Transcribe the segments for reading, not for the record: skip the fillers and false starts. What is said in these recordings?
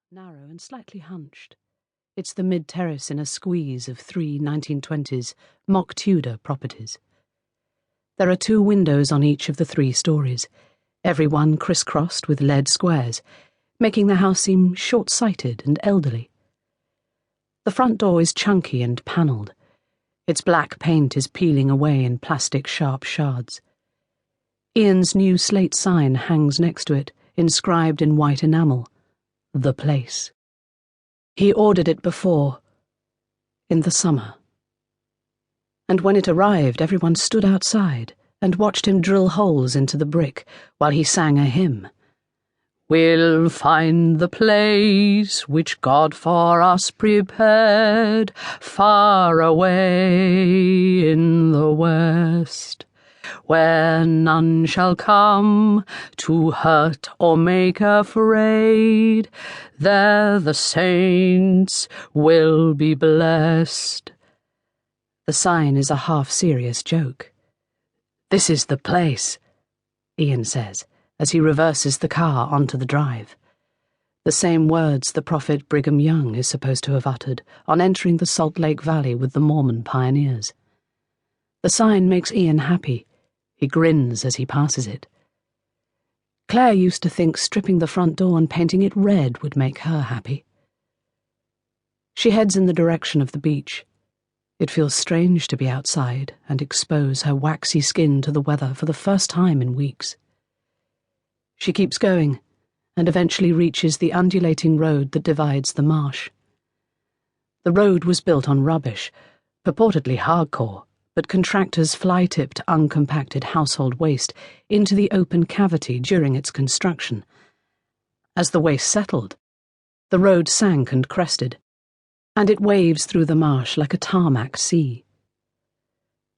narrow and slightly hunched. It's the mid-terrace in a squeeze of 3 1920s mock Tudor properties. There are 2 windows on each of the 3 stories, every one crisscrossed with lead squares, making the house seem short-sighted and elderly. The front door is chunky and panelled. Its black paint is peeling away in plastic sharp shards. Ian's new slate sign hangs next to it, inscribed in white enamel, "The Place." He ordered it before, in the summer. And when it arrived, everyone stood outside and watched him drill holes into the brick while he sang a hymn. "We'll find the place which God for us prepared, far away in the west, where none shall come to hurt or make afraid. There the saints will be blessed." The sign is a half-serious joke. "This is the place," Ian says, as he reverses the car onto the drive. The same words the prophet Brigham Young is supposed to have uttered on entering the Salt Lake Valley with the Mormon pioneers. The sign makes Ian happy. He grins as he passes it. Claire used to think stripping the front door and painting it red would make her happy. She heads in the direction of the beach. It feels strange to be outside and expose her waxy skin to the weather for the first time in weeks. She keeps going and eventually reaches the undulating road that divides the marsh. The road was built on rubbish, purportedly hardcore, but contractors fly-tipped uncompacted household waste into the open cavity during its construction. As the waste settled, the road sank and crested, and it waves through the marsh like a tarmac sea.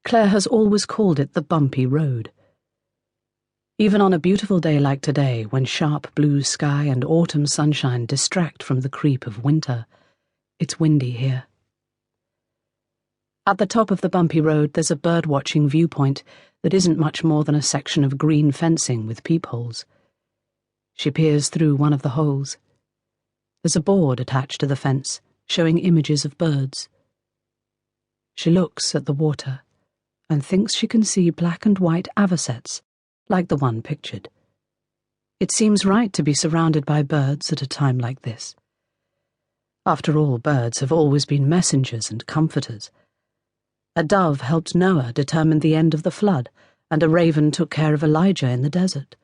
Claire has always called it the bumpy road. Even on a beautiful day like today, when sharp blue sky and autumn sunshine distract from the creep of winter, it's windy here. At the top of the bumpy road, there's a bird-watching viewpoint that isn't much more than a section of green fencing with peepholes. She peers through one of the holes. There's a board attached to the fence, showing images of birds. She looks at the water and thinks she can see black and white avocets, like the one pictured. It seems right to be surrounded by birds at a time like this. After all, birds have always been messengers and comforters. A dove helped Noah determine the end of the flood, and a raven took care of Elijah in the desert.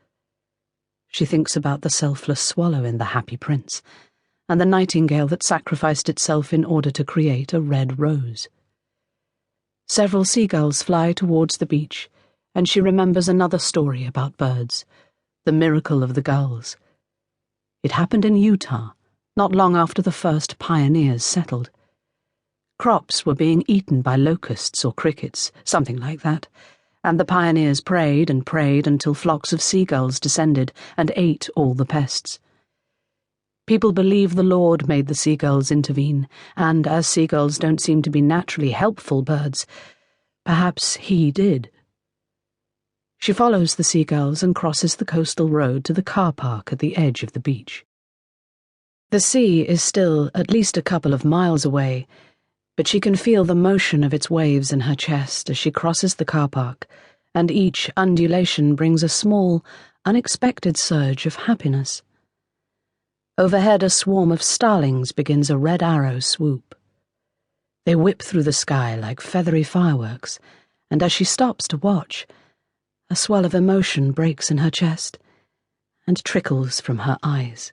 She thinks about the selfless swallow in The Happy Prince, and the nightingale that sacrificed itself in order to create a red rose. Several seagulls fly towards the beach, and she remembers another story about birds, the miracle of the gulls. It happened in Utah, not long after the first pioneers settled. Crops were being eaten by locusts or crickets, something like that, and the pioneers prayed and prayed until flocks of seagulls descended and ate all the pests. People believe the Lord made the seagulls intervene, and as seagulls don't seem to be naturally helpful birds, perhaps he did. She follows the seagulls and crosses the coastal road to the car park at the edge of the beach. The sea is still at least a couple of miles away, but she can feel the motion of its waves in her chest as she crosses the car park, and each undulation brings a small, unexpected surge of happiness. Overhead, a swarm of starlings begins a red arrow swoop. They whip through the sky like feathery fireworks, and as she stops to watch, a swell of emotion breaks in her chest and trickles from her eyes.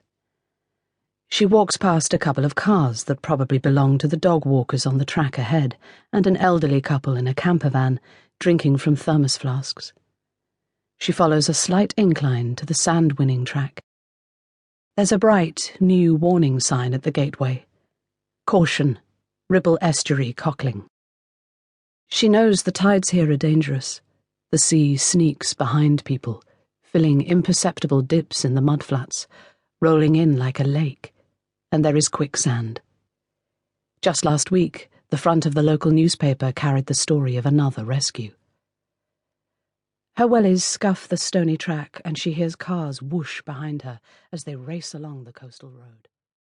She walks past a couple of cars that probably belong to the dog walkers on the track ahead, and an elderly couple in a camper van drinking from thermos flasks. She follows a slight incline to the sand-winning track. There's a bright, new warning sign at the gateway. Caution, Ribble Estuary cockling. She knows the tides here are dangerous. The sea sneaks behind people, filling imperceptible dips in the mudflats, rolling in like a lake, and there is quicksand. Just last week, the front of the local newspaper carried the story of another rescue. Her wellies scuff the stony track, and she hears cars whoosh behind her as they race along the coastal road.